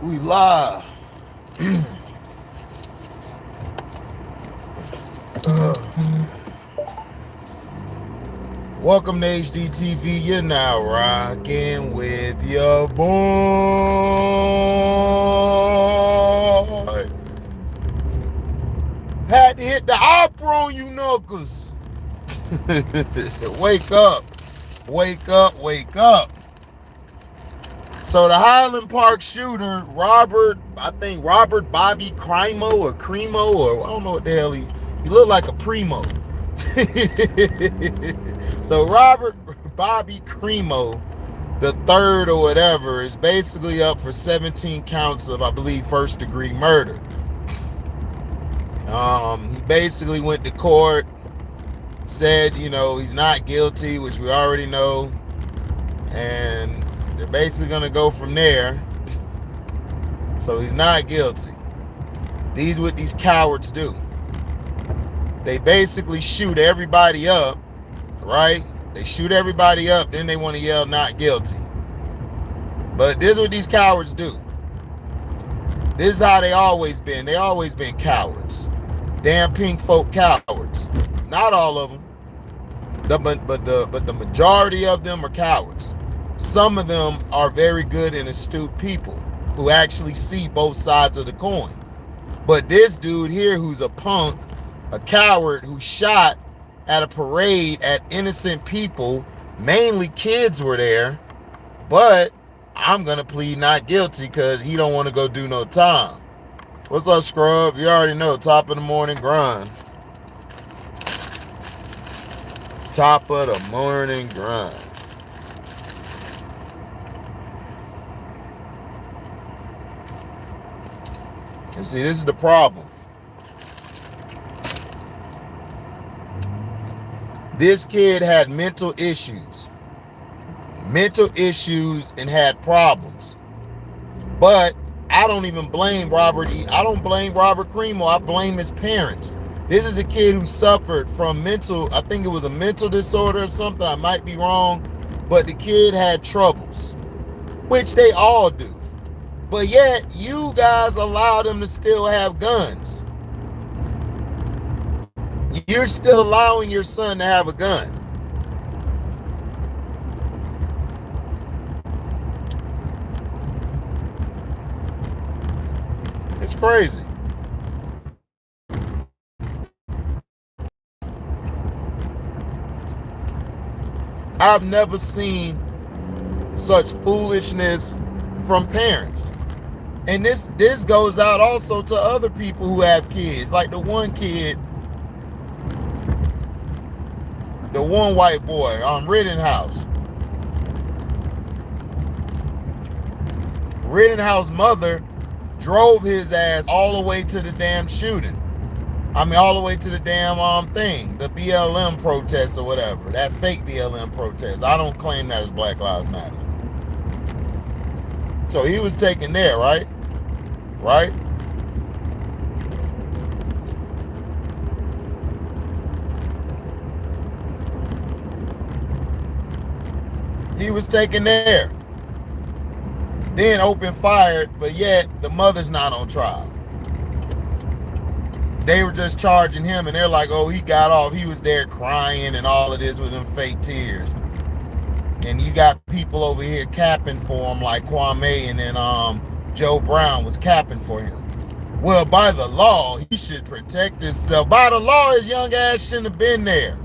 We live. Welcome to HDTV. You're now rocking with your boy. Had to hit the opera on you knuckles. Wake up. Wake up. Wake up. So the Highland Park shooter, Robert Bobby Cremo, or I don't know what the hell he looked like a primo. So Robert Bobby Cremo, the third or whatever, is basically up for 17 counts of, I believe, first degree murder. He basically went to court, said, he's not guilty, which we already know, and they're basically going to go from there. So he's not guilty. These what these cowards do. They basically shoot everybody up, right? They shoot everybody up, then they want to yell not guilty. But this is what these cowards do. This is how they always been. They always been cowards. Damn pink folk cowards. Not all of them. But the majority of them are cowards. Some of them are very good and astute people who actually see both sides of the coin. But this dude here, who's a punk, a coward, who shot at a parade at innocent people, mainly kids were there, but I'm gonna plead not guilty because he don't want to go do no time. What's up, scrub? You already know, top of the morning grind. Top of the morning grind. You see, this is the problem. This kid had mental issues and had problems. But I don't even blame Robert. I don't blame Robert Cremo. I blame his parents. This is a kid who suffered from I think it was a mental disorder or something. I might be wrong. But the kid had troubles, which they all do. But yet, you guys allow them to still have guns. You're still allowing your son to have a gun. It's crazy. I've never seen such foolishness from parents. And this goes out also to other people who have kids. Like the one kid, the one white boy on Rittenhouse. Rittenhouse mother drove his ass all the way to the damn shooting. I mean, all the way to the damn thing, the BLM protest or whatever, that fake BLM protest. I don't claim that as Black Lives Matter. So he was taken there, right? Right? He was taken there. Then open fired, but yet the mother's not on trial. They were just charging him, and they're like, oh, he got off. He was there crying and all of this with them fake tears. And you got people over here capping for him, like Kwame, and then Joe Brown was capping for him. Well, by the law, he should protect himself. By the law, his young ass shouldn't have been there.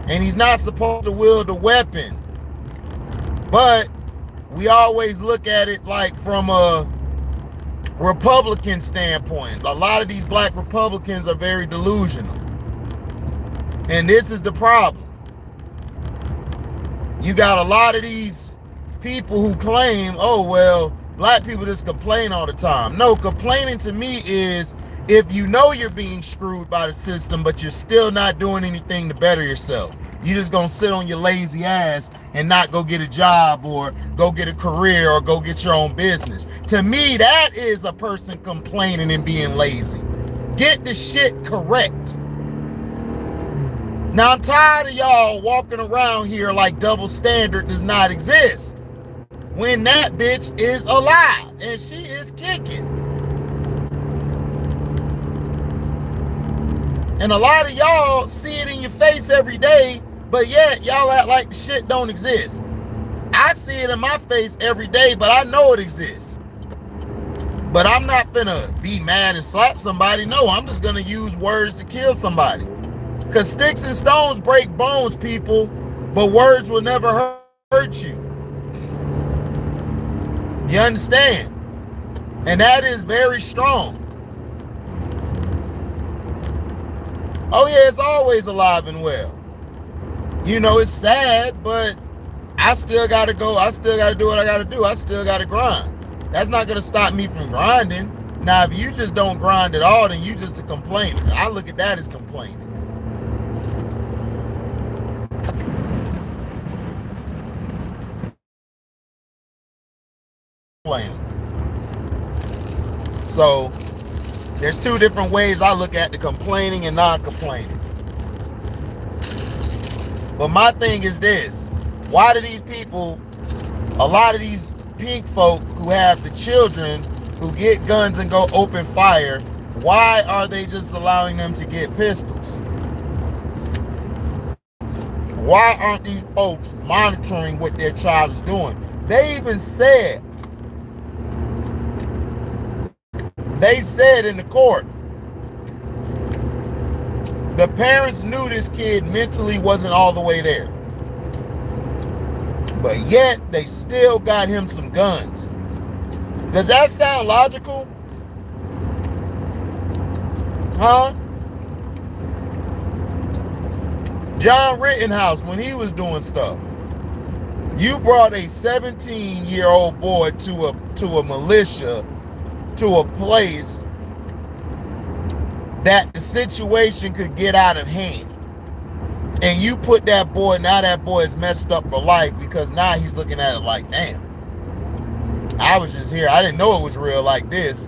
And he's not supposed to wield a weapon. But we always look at it like from a Republican standpoint. A lot of these black Republicans are very delusional. And this is the problem. You got a lot of these people who claim, oh, well, black people just complain all the time. No, complaining to me is if you know you're being screwed by the system, but you're still not doing anything to better yourself. You just gonna sit on your lazy ass and not go get a job or go get a career or go get your own business. To me, that is a person complaining and being lazy. Get the shit correct. Now, I'm tired of y'all walking around here like double standard does not exist. when that bitch is alive and she is kicking. And a lot of y'all see it in your face every day, but yet y'all act like the shit don't exist. I see it in my face every day, but I know it exists. But I'm not finna be mad and slap somebody. No, I'm just gonna use words to kill somebody. Because sticks and stones break bones, people, but words will never hurt you. You understand? And that is very strong. Oh yeah, it's always alive and well. You know, it's sad, but I still gotta go. I still gotta do what I gotta do. I still gotta grind. That's not gonna stop me from grinding. Now, if you just don't grind at all, then you just a complainer. I look at that as complaining. So there's two different ways I look at the complaining and non-complaining. But my thing is this: why do these people, a lot of these pink folk who have the children who get guns and go open fire, why are they just allowing them to get pistols? Why aren't these folks monitoring what their child is doing? They even said, in the court, the parents knew this kid mentally wasn't all the way there. But yet, they still got him some guns. Does that sound logical? Huh? John Rittenhouse, when he was doing stuff, you brought a 17-year-old boy to a militia, to a place that the situation could get out of hand. And you put that boy, now that boy is messed up for life, because now he's looking at it like, damn, I was just here. I didn't know it was real like this.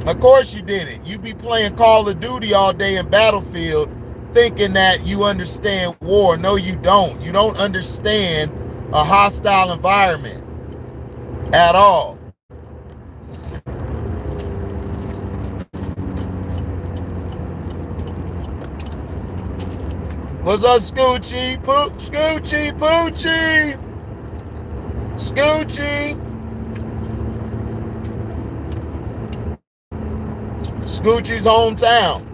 Of course you didn't. You be playing Call of Duty all day in Battlefield thinking that you understand war. No, you don't. You don't understand a hostile environment at all. What's up, Scoochie? Scoochie, Poochie! Scoochie! Scoochie's hometown.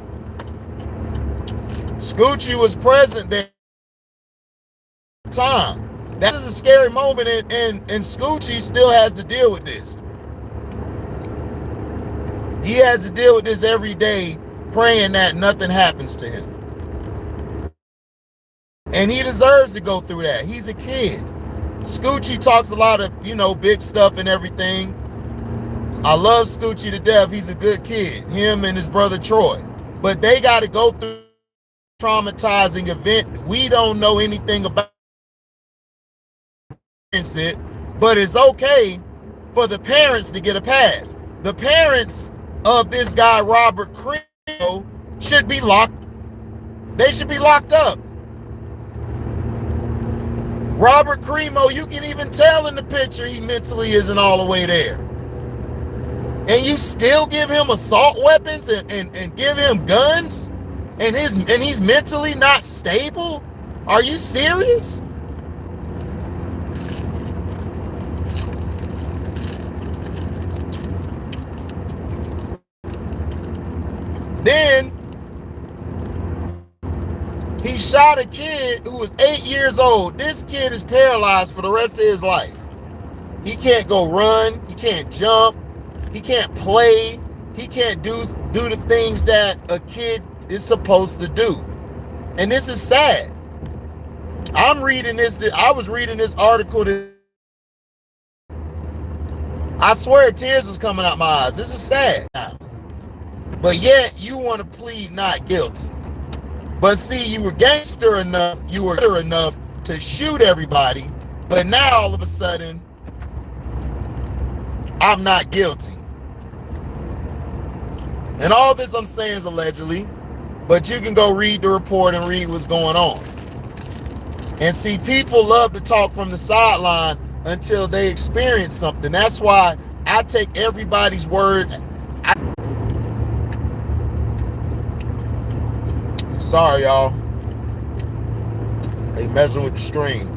Scoochie was present there at the time. That is a scary moment, and Scoochie still has to deal with this. He has to deal with this every day, praying that nothing happens to him. And he deserves to go through that. He's a kid. Scoochie talks a lot of, big stuff and everything. I love Scoochie to death. He's a good kid. Him and his brother Troy. But they got to go through a traumatizing event. We don't know anything about it, but it's okay for the parents to get a pass. The parents of this guy, Robert Cremo, should be locked. They should be locked up. Robert Cremo, you can even tell in the picture he mentally isn't all the way there. And you still give him assault weapons and give him guns? And he's mentally not stable? Are you serious? Then he shot a kid who was 8 years old. This kid is paralyzed for the rest of his life. He can't go run. He can't jump. He can't play. He can't do the things that a kid is supposed to do. And this is sad. I'm reading this. I was reading this article. I swear tears was coming out my eyes. This is sad now. But yet you want to plead not guilty. But see, you were gangster enough, you were bitter enough to shoot everybody, but now all of a sudden, I'm not guilty. And all this I'm saying is allegedly, but you can go read the report and read what's going on. And see, people love to talk from the sideline until they experience something. That's why I take everybody's word. Sorry, y'all. They messing with the stream.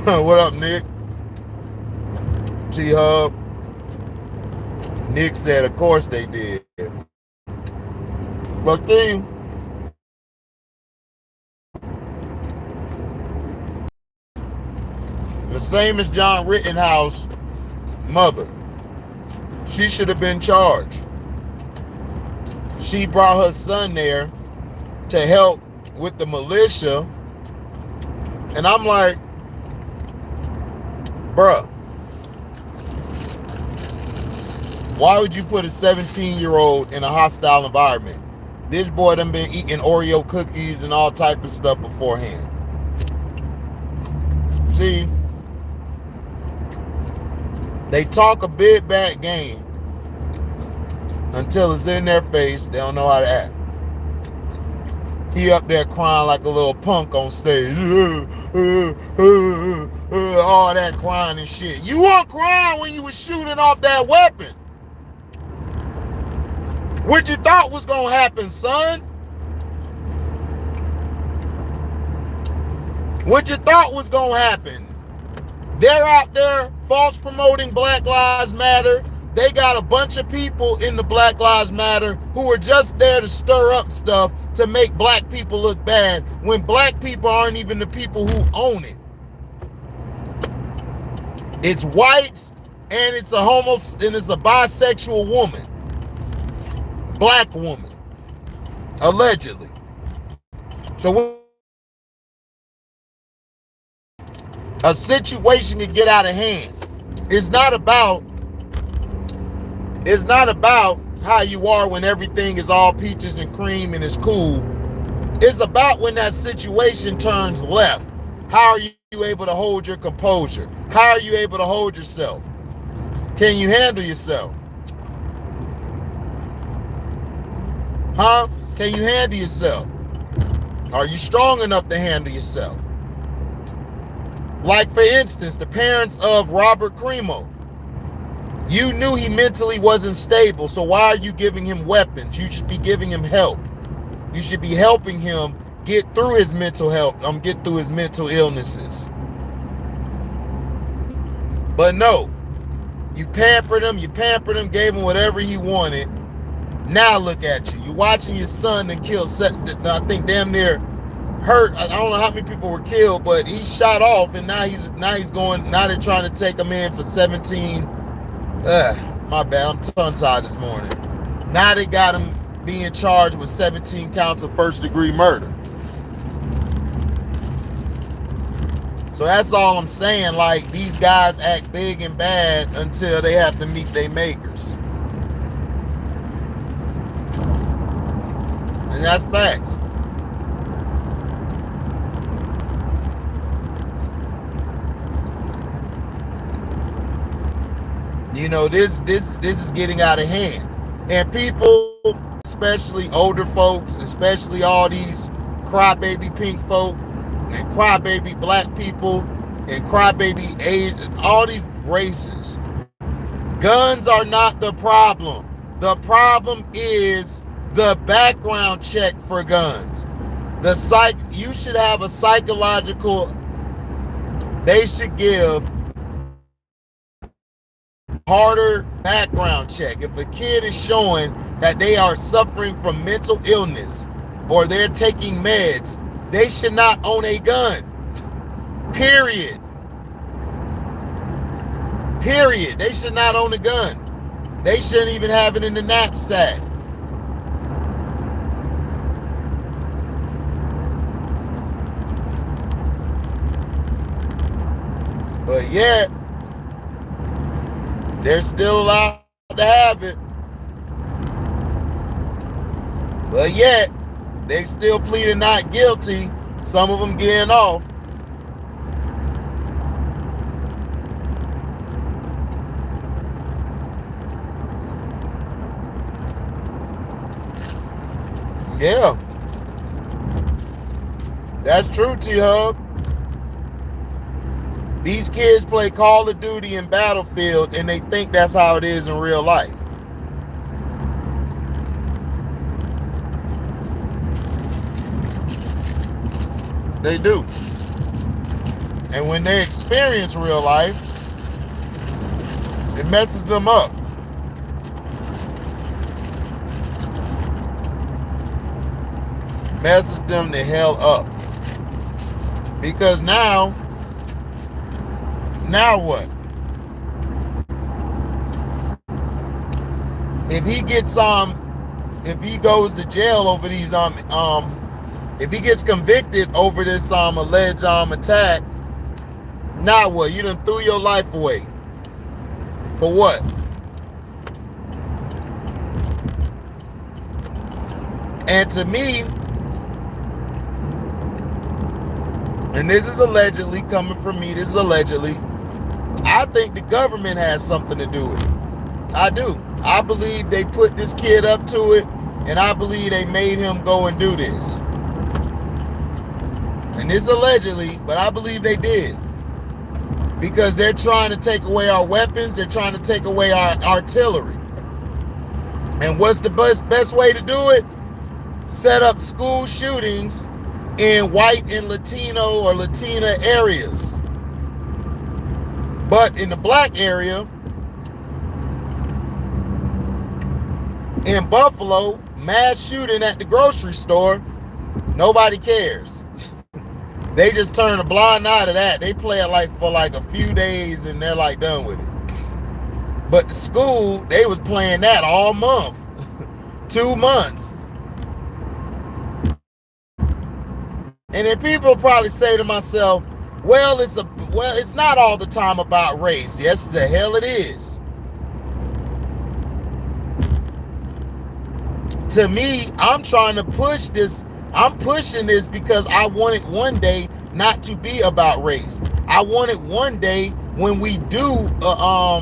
What up, Nick? T-Hub. Nick said, of course they did. But then, the same as John Rittenhouse' mother. She should have been charged. She brought her son there to help with the militia. And I'm like, bruh, why would you put a 17-year-old in a hostile environment? This boy done been eating Oreo cookies and all type of stuff beforehand. See, they talk a big bad game until it's in their face. They don't know how to act. He up there crying like a little punk on stage. All that crying and shit. You weren't crying when you was shooting off that weapon. What you thought was gonna happen, son? What you thought was gonna happen? They're out there false promoting Black Lives Matter. They got a bunch of people in the Black Lives Matter who are just there to stir up stuff to make black people look bad when black people aren't even the people who own it. It's whites and it's a bisexual woman. Black woman. Allegedly. So a situation can get out of hand. It's not about how you are when everything is all peaches and cream and it's cool. It's about when that situation turns left. How are you able to hold your composure? How are you able to hold yourself? Can you handle yourself? Huh? Can you handle yourself? Are you strong enough to handle yourself? Like, for instance, the parents of Robert Cremo. You knew he mentally wasn't stable, so why are you giving him weapons? You should be giving him help. You should be helping him get through his mental health, get through his mental illnesses. But no, you pampered him, gave him whatever he wanted. Now look at you. You're watching your son and kill, I think damn near hurt. I don't know how many people were killed, but he shot off, and now they're trying to take him in for 17. My bad, I'm tongue-tied this morning. Now they got him being charged with 17 counts of first-degree murder. So that's all I'm saying. Like, these guys act big and bad until they have to meet their makers. And that's facts. You know, this is getting out of hand. And people, especially older folks, especially all these crybaby pink folk and crybaby black people and crybaby Asian, all these races. Guns are not the problem. The problem is the background check for guns. You should have a psychological, they should give harder background check. If a kid is showing that they are suffering from mental illness or they're taking meds, they should not own a gun. Period. They should not own a gun. They shouldn't even have it in the knapsack. But yet, they're still allowed to have it. But yet, they still pleading not guilty. Some of them getting off. Yeah. That's true, T-Hub. These kids play Call of Duty and Battlefield, and they think that's how it is in real life. They do. And when they experience real life, it messes them up. Messes them the hell up. Because now what? If he gets if he goes to jail over these if he gets convicted over this alleged attack, now what? You done threw your life away. For what? And to me, and this is allegedly coming from me, this is allegedly, I think the government has something to do with it. I do. I believe they put this kid up to it, and I believe they made him go and do this. And this allegedly, but I believe they did. Because they're trying to take away our weapons, they're trying to take away our artillery. And what's the best way to do it? Set up school shootings in white and Latino or Latina areas. But in the black area, in Buffalo, mass shooting at the grocery store, nobody cares. They just turn a blind eye to that. They play it for a few days and they're done with it. But the school, they was playing that all month, 2 months. And then people probably say to myself, well, it's not all the time about race. Yes, the hell it is. To me, I'm trying to push this. I'm pushing this because I want it one day not to be about race. I want it one day when we do a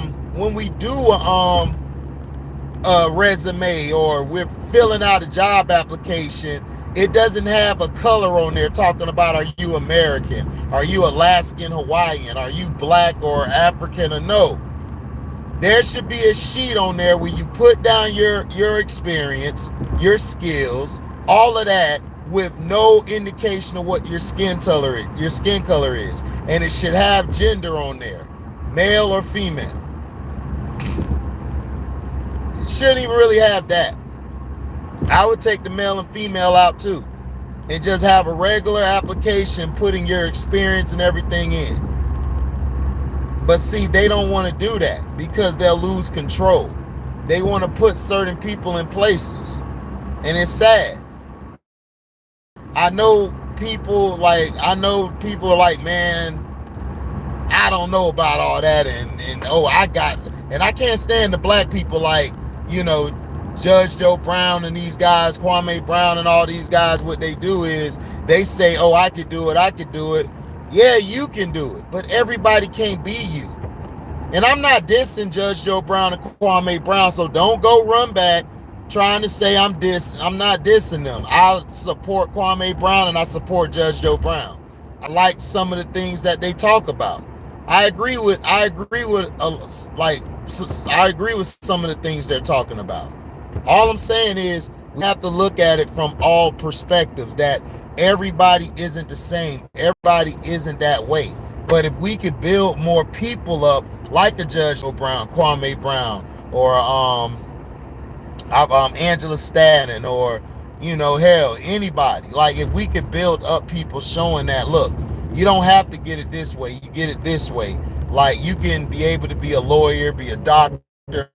resume or we're filling out a job application, it doesn't have a color on there talking about, are you American? Are you Alaskan, Hawaiian? Are you black or African or no? There should be a sheet on there where you put down your experience, your skills, all of that, with no indication of what your skin color is. And it should have gender on there, male or female. It shouldn't even really have that. I would take the male and female out too, and just have a regular application putting your experience and everything in. But see, they don't want to do that because they'll lose control. They want to put certain people in places, and it's sad. I know people are like, man, I don't know about all that, and I can't stand the black people like, Judge Joe Brown and these guys, Kwame Brown and all these guys. What they do is they say, oh, I could do it. Yeah, you can do it, but everybody can't be you. And I'm not dissing Judge Joe Brown and Kwame Brown, so don't go run back trying to say I'm not dissing them. I support Kwame Brown and I support Judge Joe Brown. I like some of the things that they talk about. I agree with some of the things they're talking about. All I'm saying is we have to look at it from all perspectives, that everybody isn't the same. Everybody isn't that way. But if we could build more people up like a Judge Brown, Kwame Brown, or Angela Stanton, or hell, anybody. Like if we could build up people showing that, look, you don't have to get it this way, you get it this way. Like you can be able to be a lawyer, be a doctor,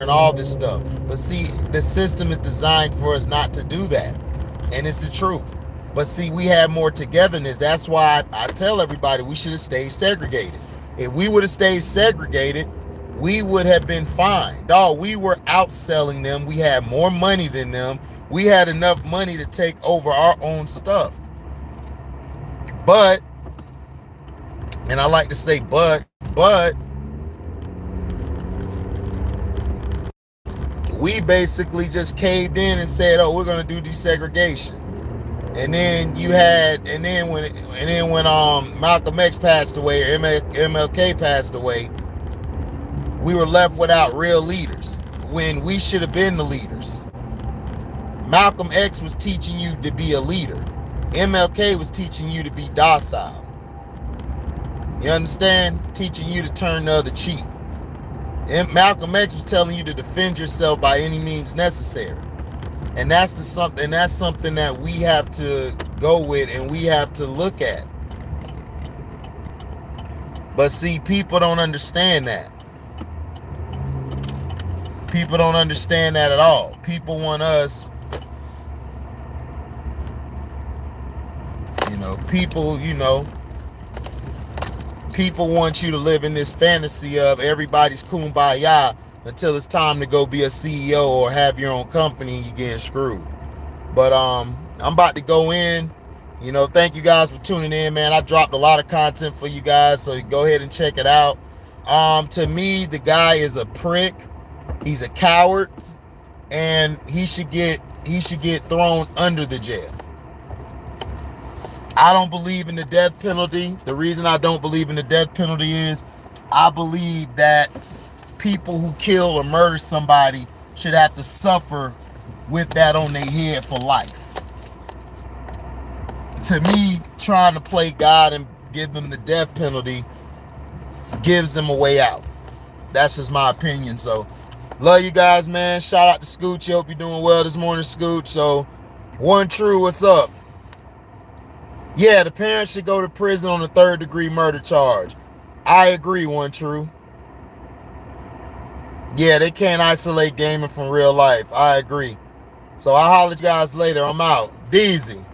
and all this stuff. But see, the system is designed for us not to do that. And it's the truth. But see, we have more togetherness. That's why I tell everybody we should have stayed segregated. If we would have stayed segregated, we would have been fine. Dog, we were outselling them. We had more money than them. We had enough money to take over our own stuff. But, and I like to say but, we basically just caved in and said, oh, we're going to do desegregation. And then when Malcolm X passed away, or MLK passed away, we were left without real leaders when we should have been the leaders. Malcolm X was teaching you to be a leader. MLK was teaching you to be docile. You understand? Teaching you to turn the other cheek. And Malcolm X was telling you to defend yourself by any means necessary. And that's something that we have to go with and we have to look at. But see, people don't understand that. People don't understand that at all. People want us, people want you to live in this fantasy of everybody's kumbaya until it's time to go be a CEO or have your own company and you're getting screwed. But I'm about to go in. Thank you guys for tuning in, man. I dropped a lot of content for you guys, so go ahead and check it out. To me, the guy is a prick. He's a coward, and he should get thrown under the jail. I don't believe in the death penalty. The reason I don't believe in the death penalty is I believe that people who kill or murder somebody should have to suffer with that on their head for life. To me, trying to play God and give them the death penalty gives them a way out. That's just my opinion. So, love you guys, man. Shout out to Scoochie. Hope you're doing well this morning, Scooch. So, One True, what's up? Yeah, the parents should go to prison on a 3rd-degree murder charge. I agree, One True. Yeah, they can't isolate gaming from real life. I agree. So I'll holler at you guys later. I'm out. Deezy.